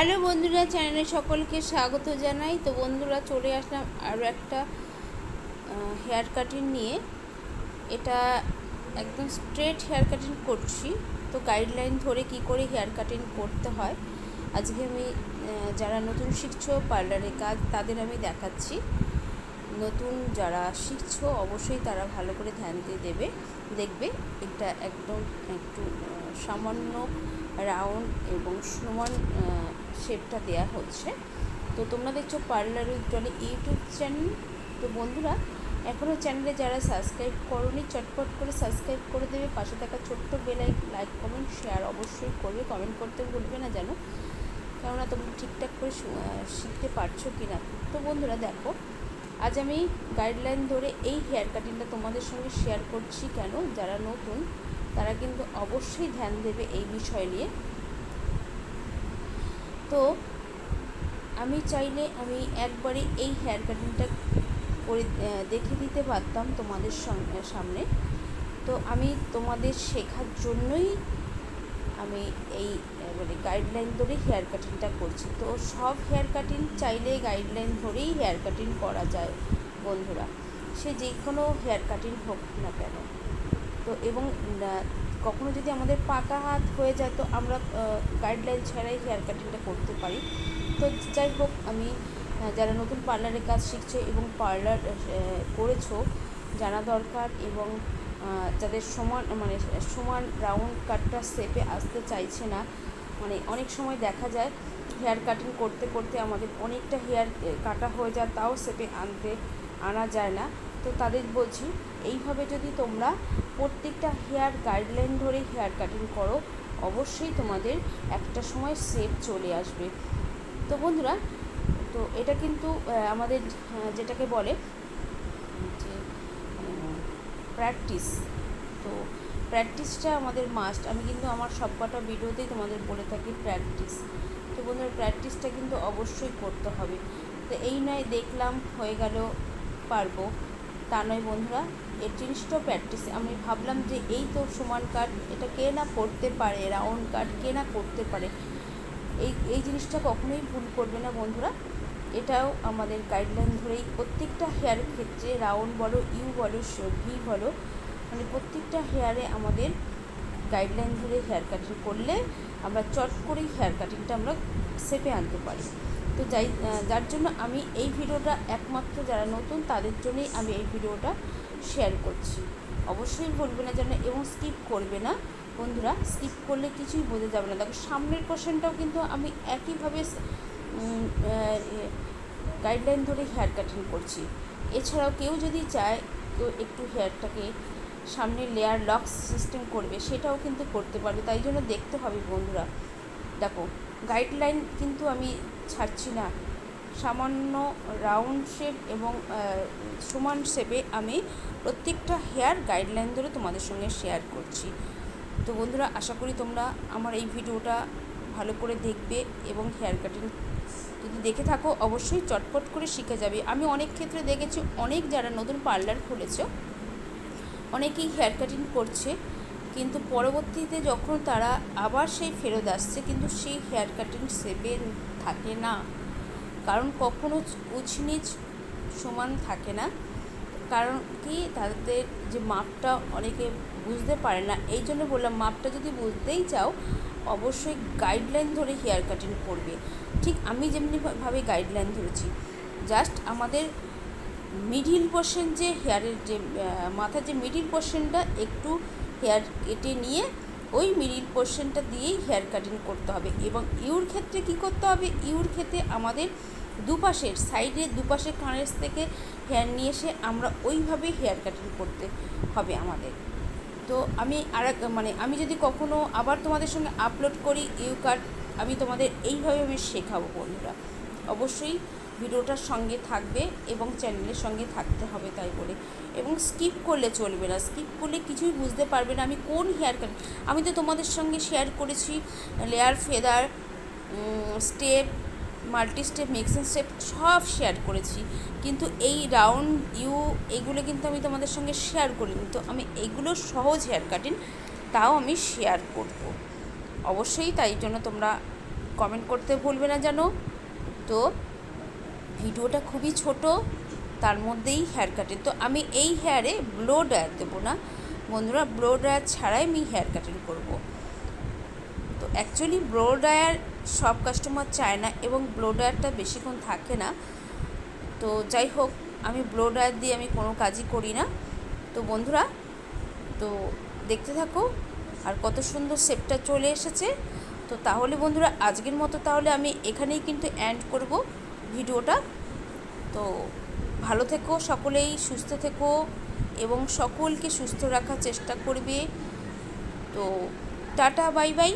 Hello বন্ধুরা, চ্যানেলে সকলকে স্বাগত জানাই। তো বন্ধুরা, চলে আসলাম আরও একটা হেয়ার কাটিং নিয়ে। এটা একদম স্ট্রেট হেয়ার কাটিং করছি। তো গাইডলাইন ধরে কি করে হেয়ার কাটিং করতে হয় আজকে আমি যারা নতুন শিখছো পার্লারে কাজ তাদের আমি দেখাচ্ছি। নতুন যারা শিখছো অবশ্যই তারা ভালো করে ধ্যান দিয়ে দেখবে এটা একদম একটু সামান্য রাউন্ড এবং সমান শেপটা দেয়া হচ্ছে। তো তোমরা দেখছো parlour with Dolly YouTube channel. তো বন্ধুরা, এখনও চ্যানেলে যারা সাবস্ক্রাইব করোনি চটপট করে সাবস্ক্রাইব করে দেবে, পাশে থাকা ছোট্ট লাইক কমেন্ট শেয়ার অবশ্যই করবে। কমেন্ট করতে ভুলবে না যেন, কেননা তোমরা ঠিকঠাক করে শিখতে পারছো কি না। তো বন্ধুরা দেখো, আজ আমি গাইডলাইন ধরে এই হেয়ার কাটিংটা তোমাদের সঙ্গে শেয়ার করছি। কেন, যারা নতুন তারা কিন্তু অবশ্যই ধ্যান দেবে এই বিষয় নিয়ে। তো আমি চাইলে আমি একবারে এই হেয়ার কাটিংটা করে দেখে দিতে পারতাম তোমাদের সামনে। তো আমি তোমাদের শেখার জন্যই আমি এই গাইডলাইন ধরে হেয়ার কাটিংটা করছি। তো সব হেয়ার কাটিং চাইলে গাইডলাইন ধরেই হেয়ার কাটিং করা যায় বন্ধুরা, সে যে কোনো হেয়ার কাটিং হোক না কেন। তো এবং কখনো যদি আমাদের পাকা হাত হয়ে যায় তো আমরা গাইডলাইন ছাড়াই হেয়ার কাটিংটা করতে পারি। তো যাই হোক, আমি যারা নতুন পার্লারে কাজ শিখছে এবং পার্লার করেছো জানা দরকার, এবং যাদের সমান রাউন্ড কাটটা শেপে আসতে চাইছে না, অনেক সময় দেখা যায় হেয়ার কাটিং করতে করতে আমাদের অনেকটা হেয়ার কাটা হয়ে যায়, তাও শেপে আনা যায় না। তো তাদের বলছি, এইভাবে যদি তোমরা প্রত্যেকটা হেয়ার গাইডলাইন ধরে হেয়ার কাটিং করো অবশ্যই তোমাদের একটা সময় শেপ চলে আসবে। তো বন্ধুরা, তো এটা কিন্তু আমাদের যেটাকে বলে যে প্র্যাকটিস। তো প্র্যাকটিসটা আমাদের মাস্ট। আমি কিন্তু আমার সবকটা ভিডিওতেই তোমাদের বলে থাকি প্র্যাকটিস। তো বন্ধুরা, প্র্যাকটিসটা কিন্তু অবশ্যই করতে হবে। তো এই নয় দেখলাম হয়ে গেল পারবো, তা নয় বন্ধুরা, এর জিনিসটাও প্র্যাকটিস। আমি ভাবলাম যে এই তো সমান কাট, এটা কে না করতে পারে, রাউন্ড কাট কে না করতে পারে, এই জিনিসটা কখনোই ভুল করবে না বন্ধুরা। এটাও আমাদের গাইডলাইন ধরেই প্রত্যেকটা হেয়ার ক্ষেত্রে, রাউন্ড বলো, ইউ বলো, ভি বলো, প্রত্যেকটা হেয়ারে আমাদের গাইডলাইন ধরে হেয়ার কাটিং করলে আমরা চট করেই হেয়ার কাটিংটা আমরা শেপে আনতে পারি। তো যার জন্য আমি এই ভিডিওটা একমাত্র যারা নতুন তাদের জন্যই আমি এই ভিডিওটা শেয়ার করছি। অবশ্যই বলবে না যেন, এবং স্কিপ করবে না বন্ধুরা। স্কিপ করলে কিছুই বোঝা যাবে না। দেখো, সামনের কোশ্চেনটাও কিন্তু আমি একইভাবে গাইডলাইন ধরে হেয়ার কাটিং করছি। এছাড়াও কেউ যদি চায় তো একটু হেয়ারটাকে সামনে লেয়ার লক সিস্টেম করবে, সেটাও কিন্তু করতে পারবে। তাই জন্য দেখতে হবে বন্ধুরা। দেখো, গাইডলাইন কিন্তু আমি ছাড়ছি না, সামান্য রাউন্ড শেপ এবং সমান শেপে আমি প্রত্যেকটা হেয়ার গাইডলাইন ধরে তোমাদের সঙ্গে শেয়ার করছি। তো বন্ধুরা, আশা করি তোমরা আমার এই ভিডিওটা ভালো করে দেখবে, এবং হেয়ার কাটিং যদি দেখে থাকো অবশ্যই চটপট করে শিখে যাবে। আমি অনেক ক্ষেত্রে দেখেছি, অনেক যারা নতুন পার্লার খুলেছে অনেকেই হেয়ার কাটিং করছে, কিন্তু পরবর্তীতে যখন তারা আবার সেই ফেরত আসছে, কিন্তু সেই হেয়ার কাটিং শেপে থাকে না। কারণ কখনো উঁচনিচ সমান থাকে না। কারণ কি, তাদের যে মাপটা অনেকে বুঝতে পারে না। এই জন্য বললাম, মাপটা যদি বুঝতেই চাও অবশ্যই গাইডলাইন ধরে হেয়ার কাটিং করবে। ঠিক আমি যেমনিভাবে গাইডলাইন ধরেছি, জাস্ট আমাদের মিডিল পোর্শন, যে হেয়ারের যে মাথার যে মিডিল পোর্শনটা একটু হেয়ার কেটে নিয়ে ওই মিডিল পোর্শনটা দিয়েই হেয়ার কাটিং করতে হবে। এবং ইউর ক্ষেত্রে কি করতে হবে, ইউর ক্ষেত্রে আমাদের দুপাশের সাইডে দুপাশের কানের থেকে হেয়ার নিয়ে এসে আমরা ওইভাবেই হেয়ার কাটিং করতে হবে আমাদের। তো আমি আমি যদি কখনো আবার তোমাদের সঙ্গে আপলোড করি ইউ কাট, আমি তোমাদের এইভাবে আমি শেখাবো বন্ধুরা। অবশ্যই ভিডিওটার সঙ্গে থাকবে এবং চ্যানেলের সঙ্গে থাকতে হবে তাই বলে। এবং স্কিপ করলে চলবে না, স্কিপ করলে কিছুই বুঝতে পারবে না আমি কোন হেয়ার কাট। আমি তো তোমাদের সঙ্গে শেয়ার করেছি layer, feather, step, multi step, mixing step সব শেয়ার করেছি, কিন্তু এই রাউন্ড ইউ এগুলো কিন্তু আমি তোমাদের সঙ্গে শেয়ার করিনি। তো আমি এগুলো সহজ হেয়ার কাটিং তাও আমি শেয়ার করব অবশ্যই। তাই জন্য তোমরা কমেন্ট করতে ভুলবে না যেন। তো ভিডিওটা খুবই ছোট, তার মধ্যেই হেয়ার কাটিং। তো আমি এই হেয়ারে ব্লো ড্রায়ার দেবো না বন্ধুরা, ব্লো ড্রায়ার ছাড়াই আমি হেয়ার কাটিং করব। তো অ্যাকচুয়ালি ব্লো ড্রায়ার সব কাস্টমার চায় না এবং ব্লো ড্রায়ারটা বেশিক্ষণ থাকে না। তো যাই হোক, আমি ব্লো ড্রায়ার দিয়ে আমি কোনো কাজই করি না। তো বন্ধুরা, তো দেখতে থাকো, আর কত সুন্দর শেপটা চলে এসেছে। তো তাহলে বন্ধুরা, আজকের মতো তাহলে আমি এখানেই কিন্তু এন্ড করব ভিডিওটা। তো ভালো থেকো, সকলেই সুস্থ থেকো এবং সকলকে সুস্থ রাখার চেষ্টা করবে। তো টাটা, বাই বাই।